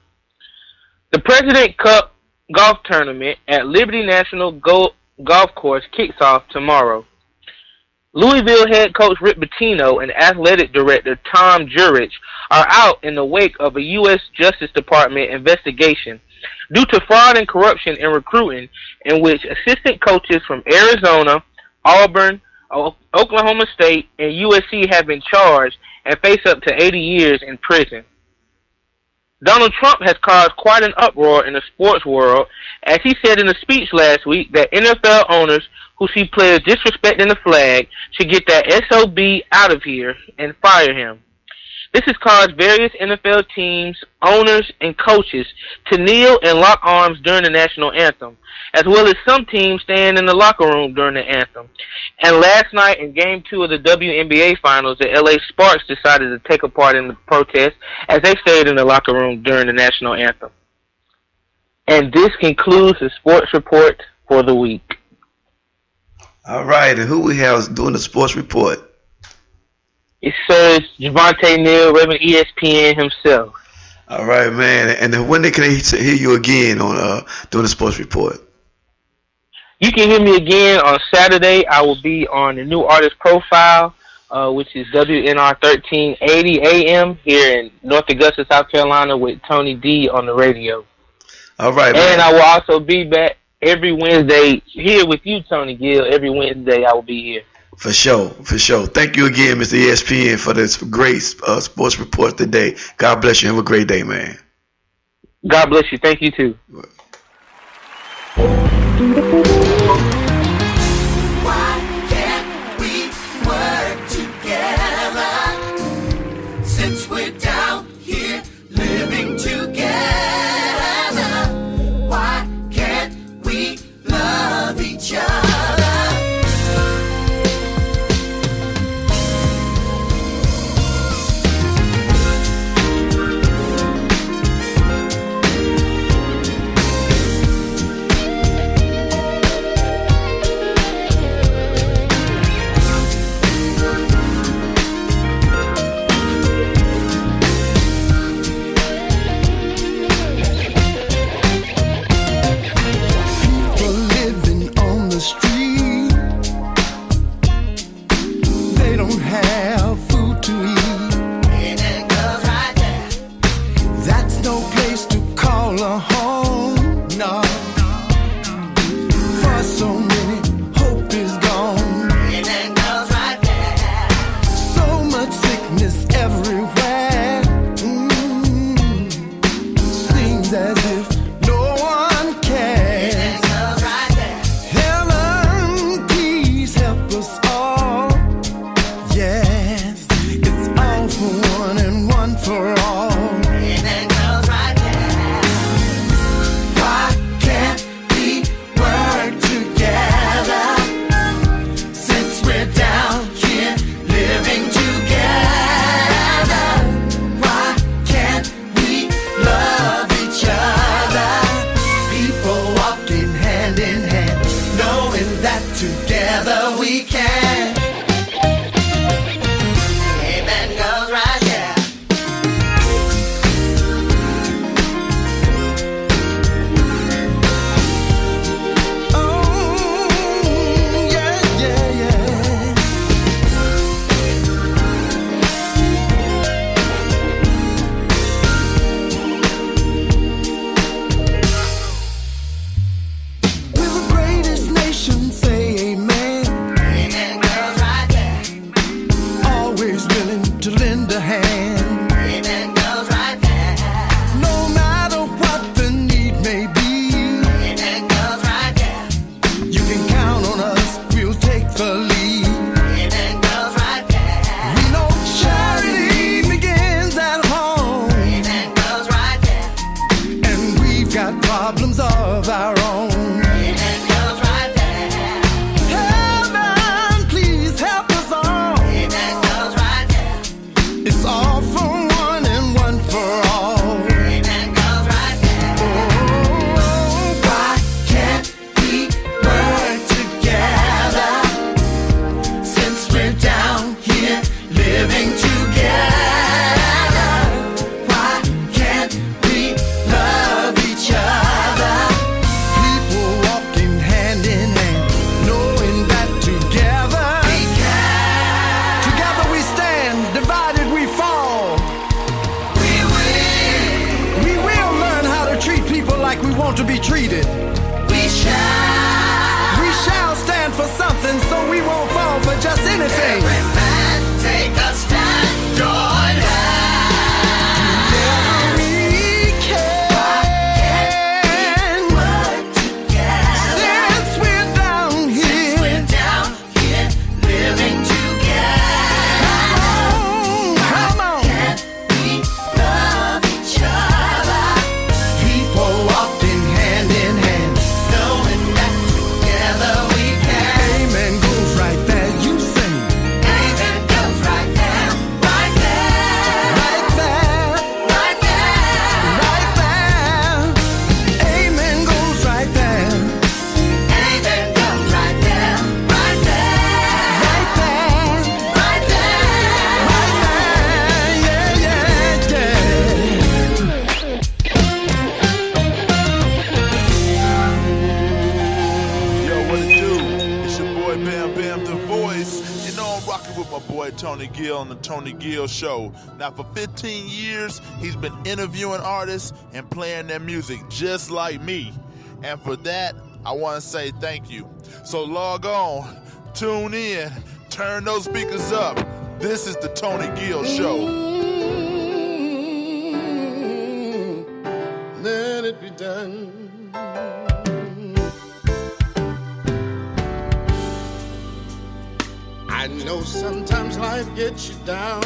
The President Cup golf tournament at Liberty National Golf Course kicks off tomorrow. Louisville head coach Rick Pitino and athletic director Tom Jurich are out in the wake of a U.S. Justice Department investigation due to fraud and corruption in recruiting, in which assistant coaches from Arizona, Auburn, Oklahoma State, and USC have been charged and face up to 80 years in prison. Donald Trump has caused quite an uproar in the sports world, as he said in a speech last week that NFL owners who see players disrespecting the flag should get that SOB out of here and fire him. This has caused various NFL teams, owners, and coaches to kneel and lock arms during the national anthem, as well as some teams staying in the locker room during the anthem. And last night in Game 2 of the WNBA Finals, the LA Sparks decided to take a part in the protest as they stayed in the locker room during the national anthem. And this concludes the sports report for the week. All right, and who we have doing the sports report? It says Javonte NEAL, Reverend ESPN himself. All right, man. And when can they hear you again on doing the sports report? You can hear me again on Saturday. I will be on the New Artist Profile, which is WNR 1380 AM here in North Augusta, South Carolina, with Tony D on the radio. All right, man. And I will also be back every Wednesday here with you, Tony Gill. Every Wednesday I will be here. For sure, for sure. Thank you again, Mr. ESPN, for this great sports report today. God bless you. Have a great day, man. God bless you. Thank you, too. Why can't we work together since we're down here living together? Why can't we love each other? Love each other. we've got problems of our own. Amen goes right there. Heaven, please help us all. Amen goes right there. It's all for one and one for all. Amen goes right there. Oh, Why can't we work together since we're down here living together? Why can't we love each other? people walking hand in hand, knowing that together, We can. together we stand, divided we fall. We will learn how to treat people like we want to be treated. We shall. We shall stand for something, so we won't fall for just anything. Every man take a stand. Join hands. We can, Work together. since we're down Since here. we're down here living together. Come on. Can't we love each other? People walking hand in hand. Knowing that together we can. Amen goes right there. You sing. Amen goes right there. Right there. Right there. Right there. Right there. Amen goes right there. Amen goes right there. Right there. Right there. Right there. Right there. Yeah, yeah, Yo, what it do? It's your boy Bam Bam the Voice. You know I'm rocking with my boy Tony Gill on the Tony Gill Show. Now for 15 years, he's been interviewing artists and playing their music just like me. And for that, I want to say thank you. So log on, tune in, turn those speakers up. This is the Tony Gill Show. let it be done. I know sometimes life gets you down,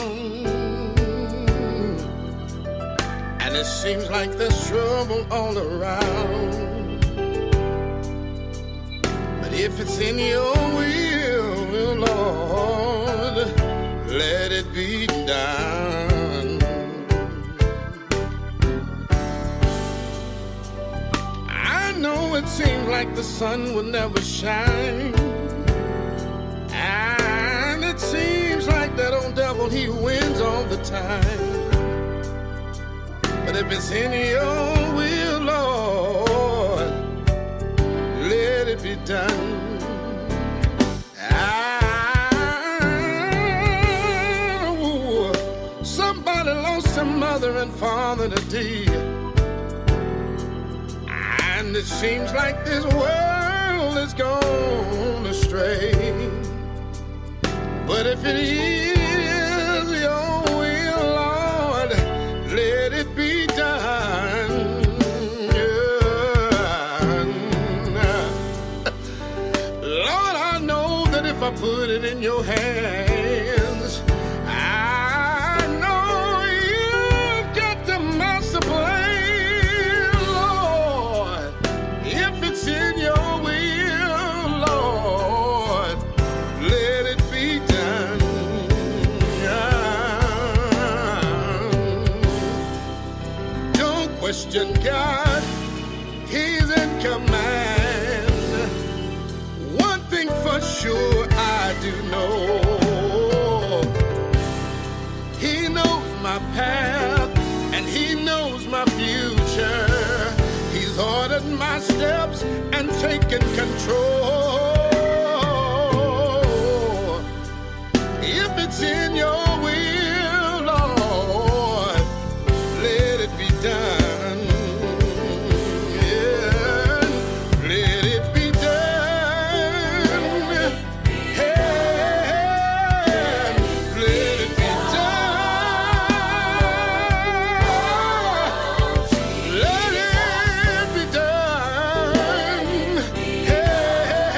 and it seems like there's trouble all around. But if it's in your will, Lord, let it be done. I know it seems like the sun will never shine, and it seems like that old devil, he wins all the time. But if it's in your will, Lord, let it be done. Somebody lost their mother and father today, and it seems like this world is gone astray. But if it is your will, Lord, let it be done. Lord, I know that if I put it in your hands, I know you've got the master plan, Lord. If it's in your will, Lord, let it be done. Don't question God, He's in command. One thing for sure I do know, He knows my path and He knows my future. He's ordered my steps and taken control. If it's in your will, Lord, let it be done. Yeah, let it be done. Yeah, let it be done. Let it be done. Yeah,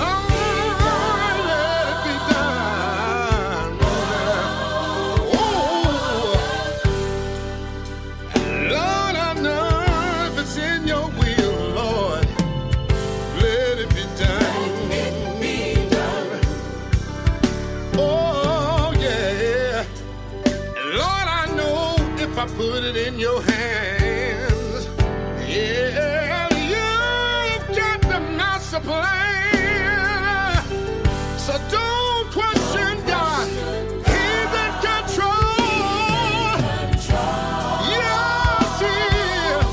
Lord, let it be done. put it in your hands. Yeah, you've got the master plan. So don't question God. He's in control. Yes, he is.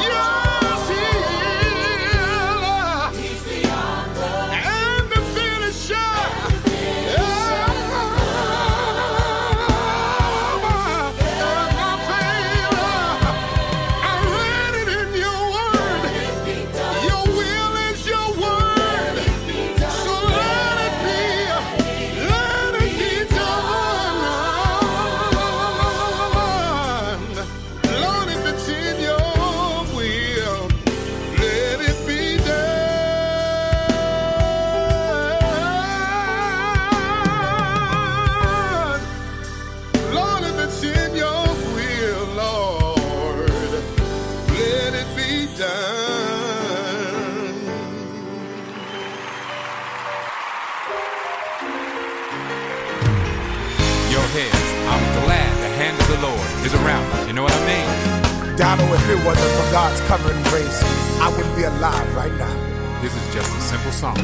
Yes, he is. He's the author and the finisher. I'm glad the hand of the Lord is around us. You know what I mean? Donald, if it wasn't for God's covering grace, I wouldn't be alive right now. This is just a simple song.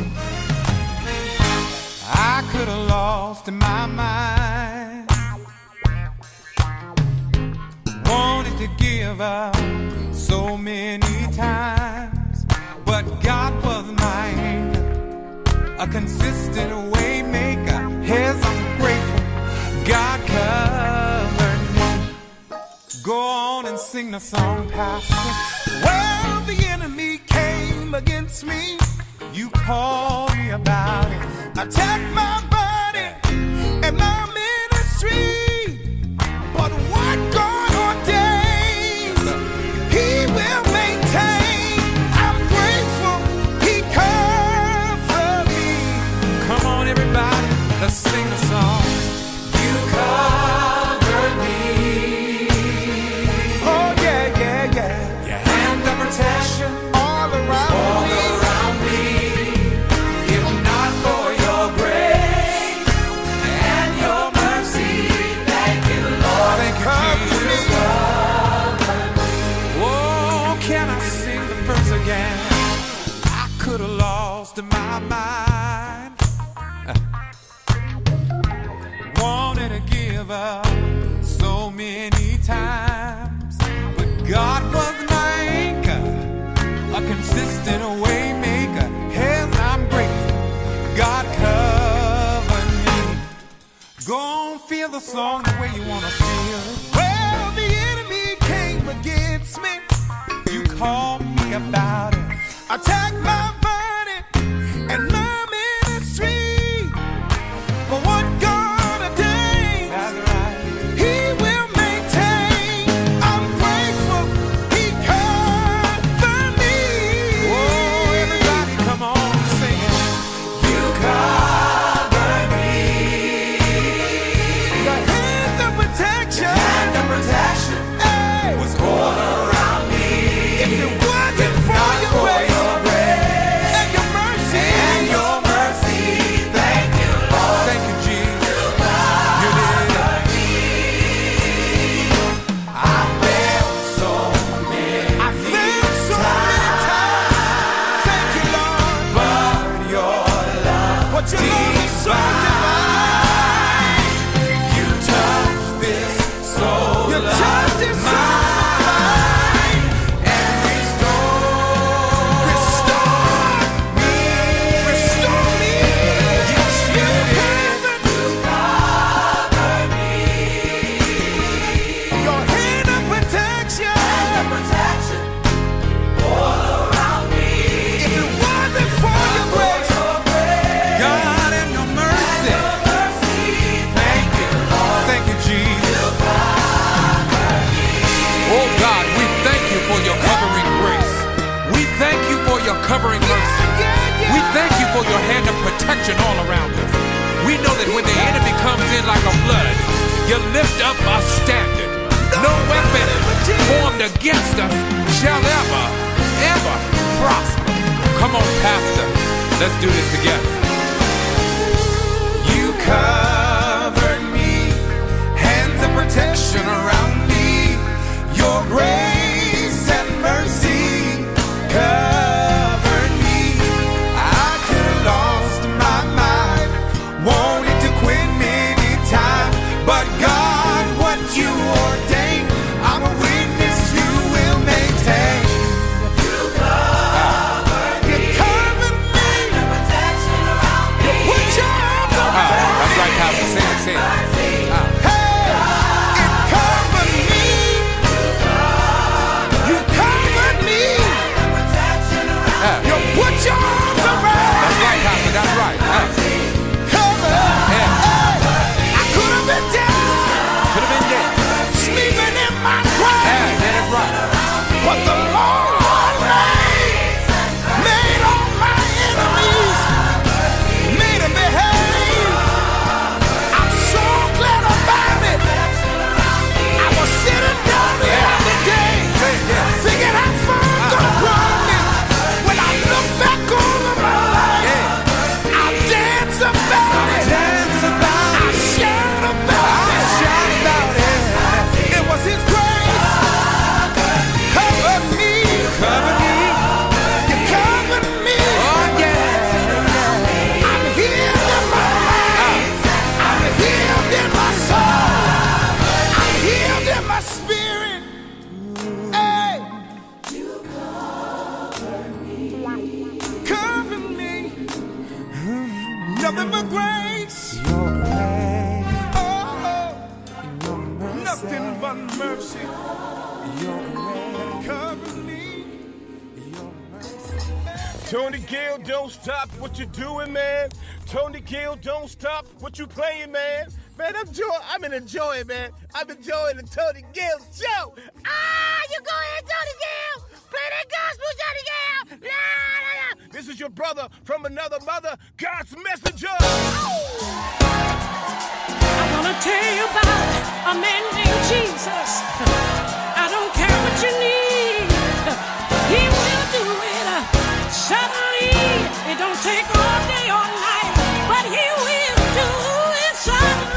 I could have lost my mind, wanted to give up so many times, but God was my anchor, a consistent way maker. Yes, I'm grateful God covered me. Go on and sing the song, Pastor. Well, the enemy came against me. You called me about it. Attacked my body and my ministry. But what God ordains, He will maintain. I'm grateful He covered me. Come on, everybody, let's sing the song. You covered me. Oh, yeah, yeah, yeah. Your hand of protection all around me. If not for your grace and your mercy, thank you, Lord. Thank you, Jesus. Oh, can I sing the verse again? I could have lost my mind. Wanted to give up so many times, but God was my anchor, a consistent way maker. Yes, I'm grateful God covered me. Go on, feel the song the way you want to feel it. Well, the enemy came against me. You called me about it. Attacked my body and my ministry. But what God ordains, He will maintain. I'm grateful He covered me. Oh, everybody, come on, sing it. You covered me. The hand of protection, hey, was all around me. If it wasn't for your grace and your mercy, thank you, Lord. Thank you, Jesus. You did. I failed so many times. Thank you, Lord. But your love, what your love is so divine. You touched this soul. You touched this soul. And restore me. Yes, you did. Your hand of protection all around me. If it wasn't for your grace, God and your mercy, thank you, Lord. Thank you, Jesus. Oh God, we thank you for your covering grace. We thank you for your covering mercy. We thank you for your hand of protection all around us. We know that when the enemy comes in like a flood, you lift up a standard. No weapon formed against us shall ever prosper. Come on, Pastor, let's do this together. You covered me, hands of protection around me. grace. Your grace. Oh, Your mercy. nothing but mercy. Your grace. Cover me. Your mercy. Tony Gill, don't stop what you're doing, man. Tony Gill, don't stop what you playing, man. Man, I'm enjoying, man. I'm enjoying the Tony Gill show. Ah, you go ahead, Tony Gill. Play that gospel, Tony Gill. La, la, la. This is your brother from another mother, God's messenger. I want to tell you about a man named Jesus. I don't care what you need. He will do it. Suddenly, it don't take all day or night, but he will do it suddenly.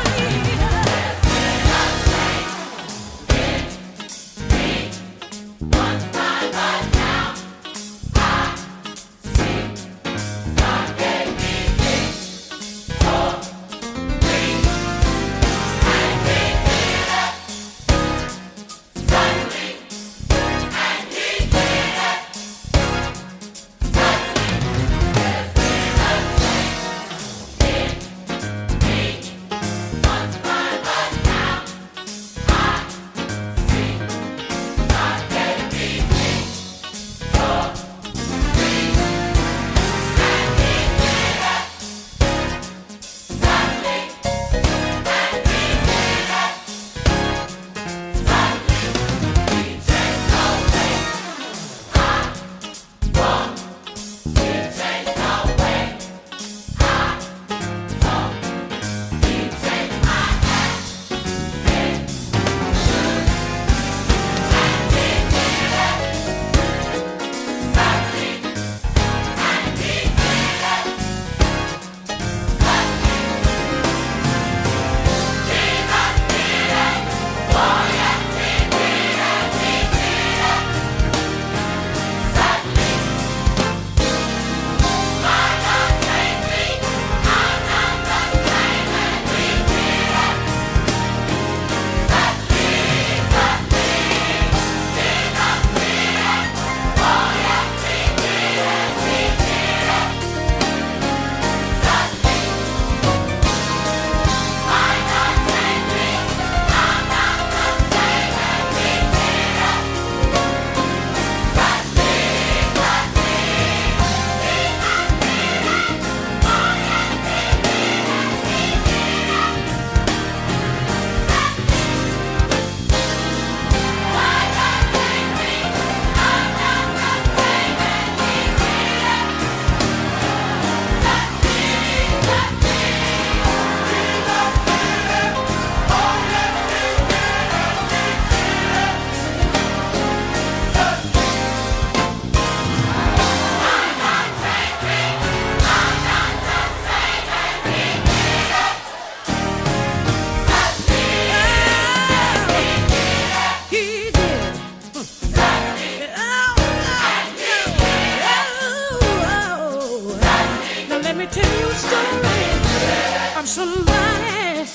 Somebody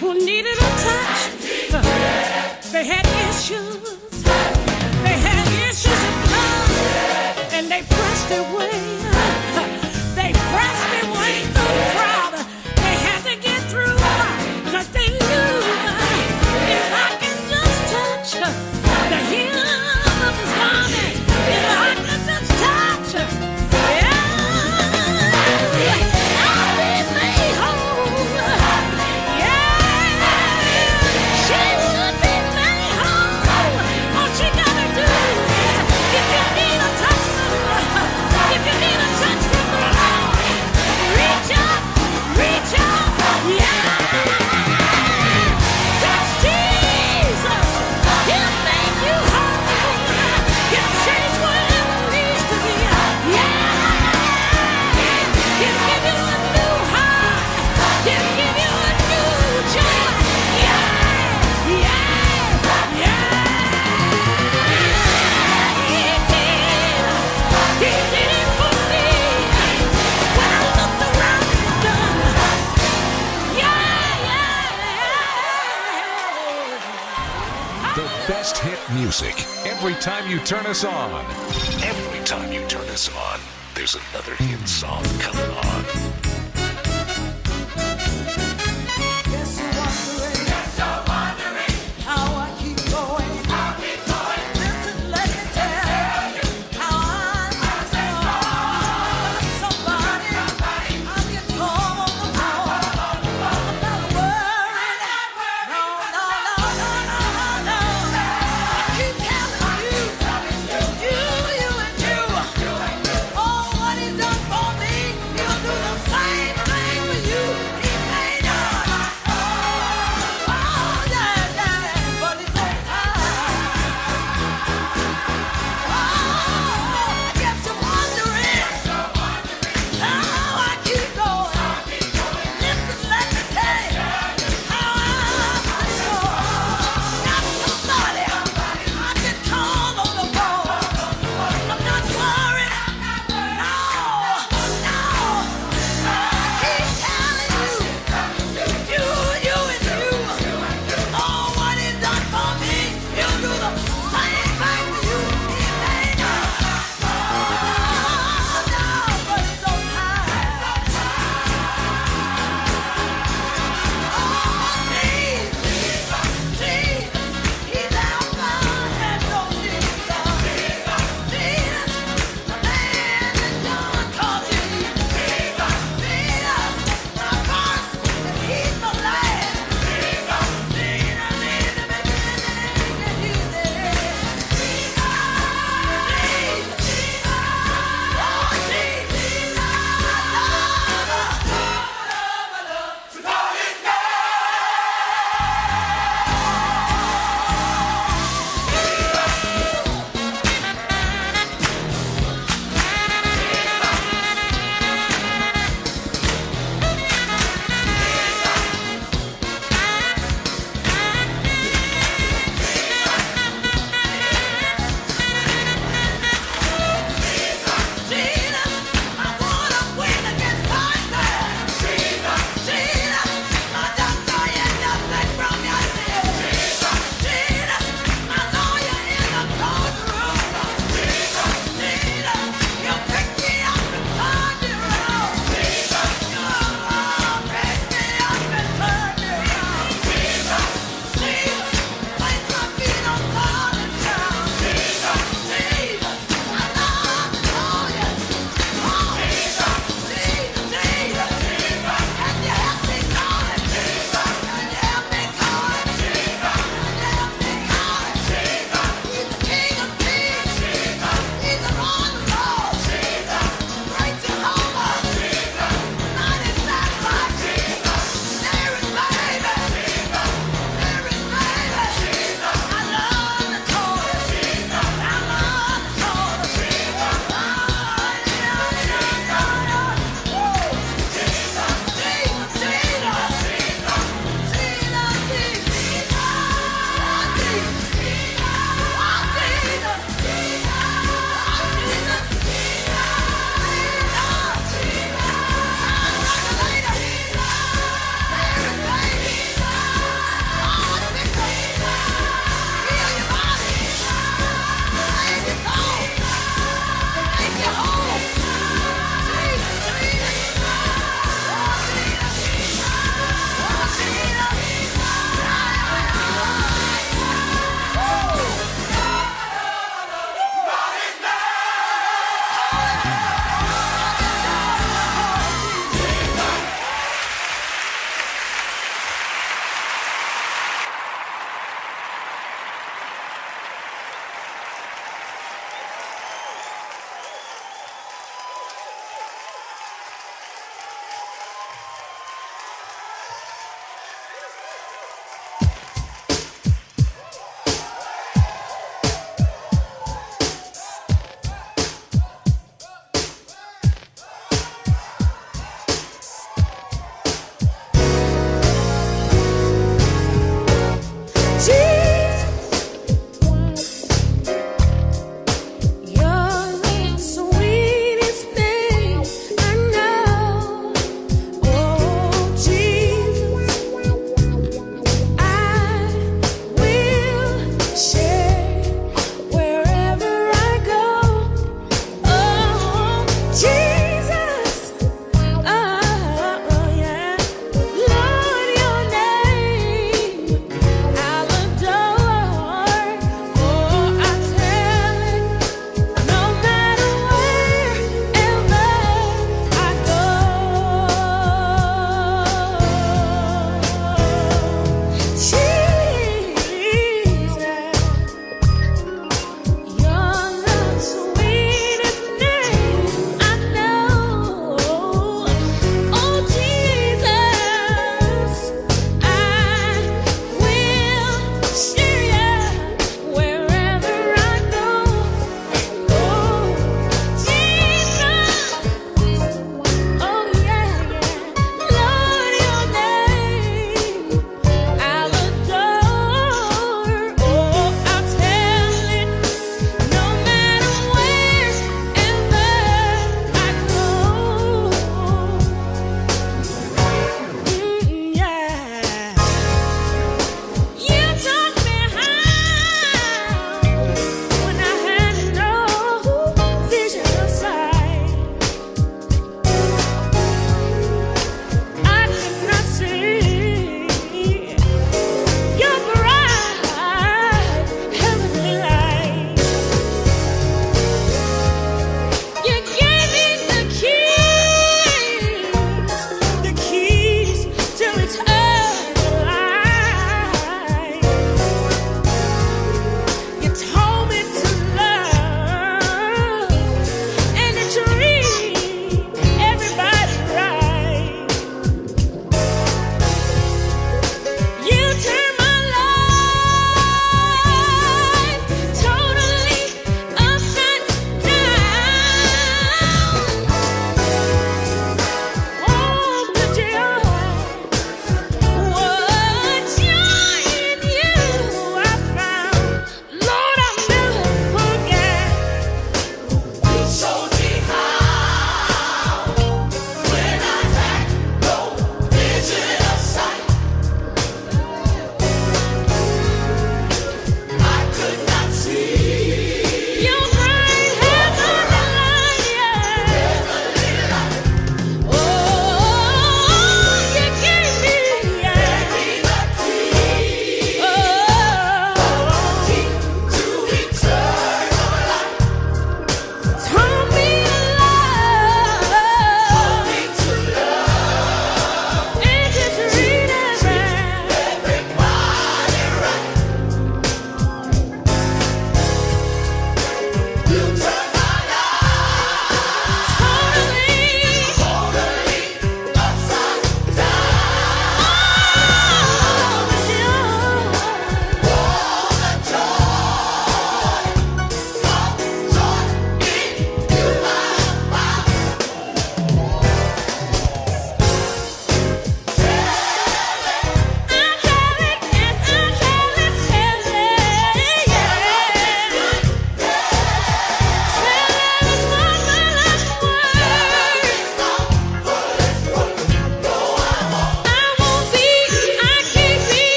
who needed a touch. They had issues. They had issues of blood, and they pressed their way. They pressed their way through the crowd. They had to get through, 'cause they knew if I can just touch the hem of his garment, if I can just touch, I'll be made whole. She should be made whole. All she gotta do, if you need a touch from if you need a touch from the Lord, reach up, touch Jesus. He'll make you whole. He'll change whatever needs to be. He'll give you a new heart. He'll give you a new joy. He did it for me. When I looked around, it was done. The best hit music every time you turn us on. Every time you turn us on, there's another hit song coming on.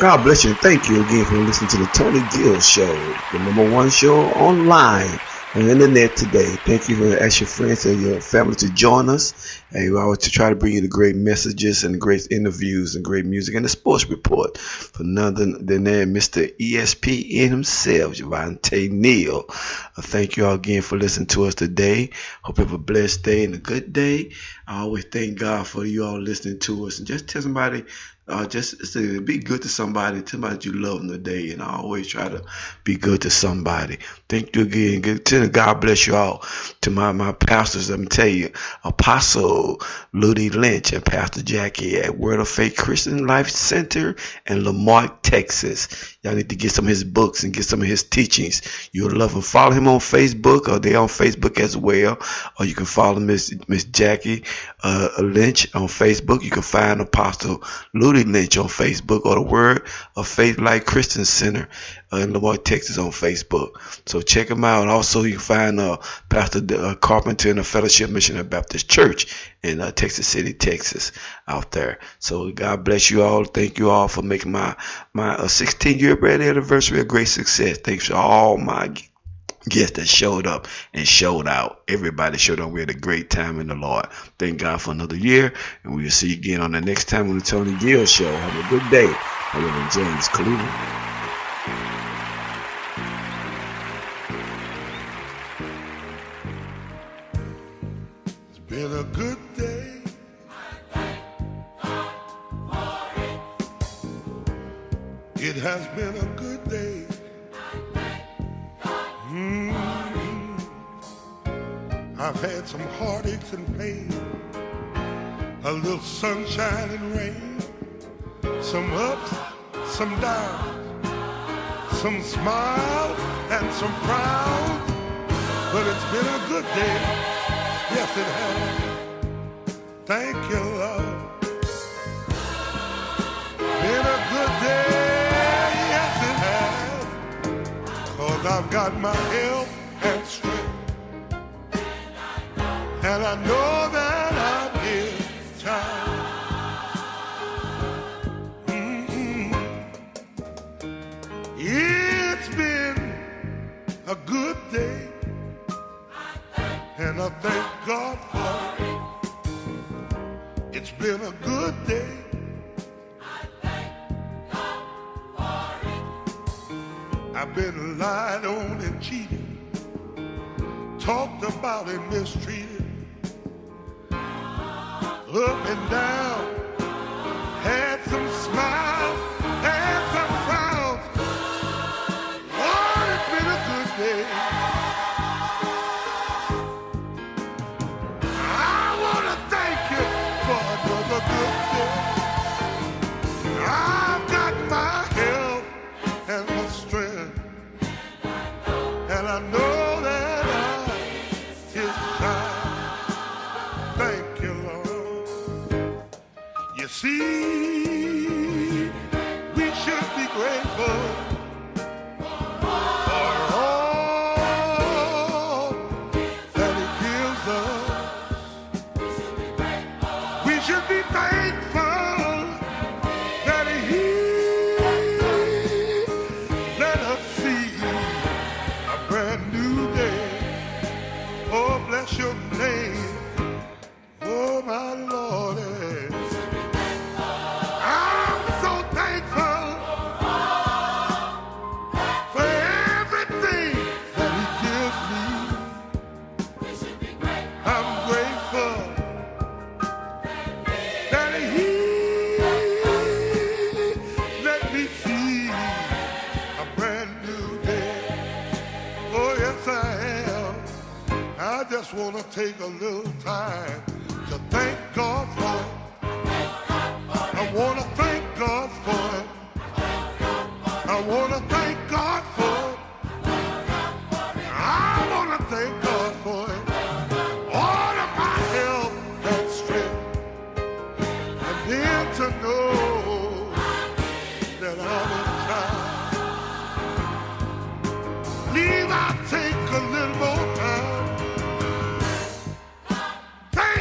God bless you and thank you again for listening to the Tony Gill Show, the #1 show online on the internet today. Thank you for asking your friends and your family to join us. And we always to try to bring you the great messages and great interviews and great music and the sports report for none than that Mr. ESPN himself, Javonte NEAL. Thank you all again for listening to us today. Hope you have a blessed day and a good day. I always thank God for you all listening to us, and just tell somebody, just to be good to somebody, tell somebody that you love them today, and I always try to be good to somebody. Thank you again. God bless you all. To my pastors, let me tell you, Apostle Ludi Lynch and Pastor Jackie at Word of Faith Christian Life Center in Lamarck, Texas. Y'all need to get some of his books and get some of his teachings. You'll love him. Follow him on Facebook, or they on Facebook as well. Or you can follow Miss Jackie Lynch on Facebook. You can find Apostle Ludi Lynch on Facebook, or the Word of Faith Life Christian Center in Lamarck, Texas on Facebook. So check them out. And also you can find Pastor Carpenter in the Fellowship Missionary Baptist Church in Texas City, Texas out there. So God bless you all. Thank you all for making my 16-year birthday anniversary a great success. Thanks to all my guests that showed up and showed out. Everybody showed up. We had a great time in the Lord. Thank God for another year, and we'll see you again on the next time on the Tony Gill Show. Have a good day. I live in James, Cleveland. It's been a good day. It has been a good day. I've had some heartaches and pain, a little sunshine and rain, some ups, some downs, some smiles and some frowns, but it's been a good day. Yes, it has. Thank you, Lord. Been a good day. Yes, it has. 'Cause I've got my health and strength. And I know that I'm His child. It's been a good day, and I thank God for it. It's been a good day. I've been lied on and cheated, talked about and mistreated, up and down, had some smiles, had some frowns. Oh, it's been a good day. I want to thank you for another good day. I've got my health and my strength, and I know that I'm His child. Thank you, Lord. You see, we should be grateful for all that He gives us. We should be thankful that He let us see a brand new day. Oh, bless your name. Oh, my Lord. I'm so thankful for everything that He gives me. I'm grateful that He let me see a brand new day. Oh, yes, I am. I just want to take a little time to thank God for it. I want to thank God for it. I want to thank God for it. I want to thank God for it. All of my health and strength. And then to know that I'm in charge. Leave, I'll take a little more time. Thank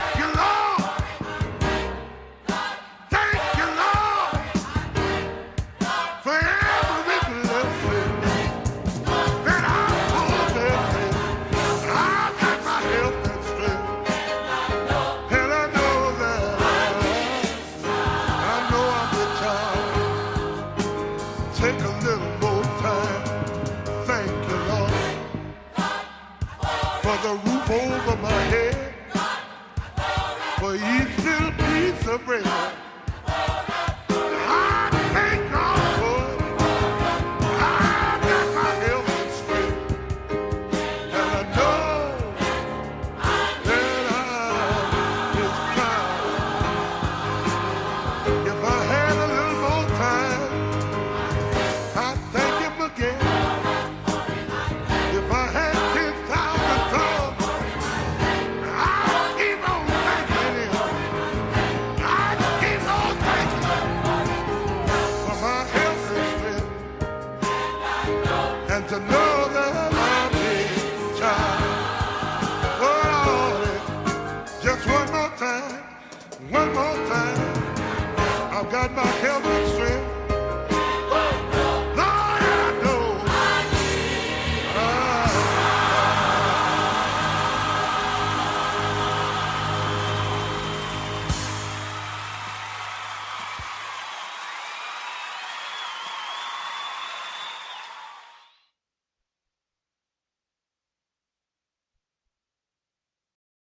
for each little piece of bread. I thank God for it. I got my health and strength, and I know that I is trying. If I had a little more time, I'd thank him again. If I had 10,000 tongues, I'd keep on thanking him. I'd keep on thanking him for my health and strength, and to know that I'm his child. Oh, just one more time, I've got my health and strength.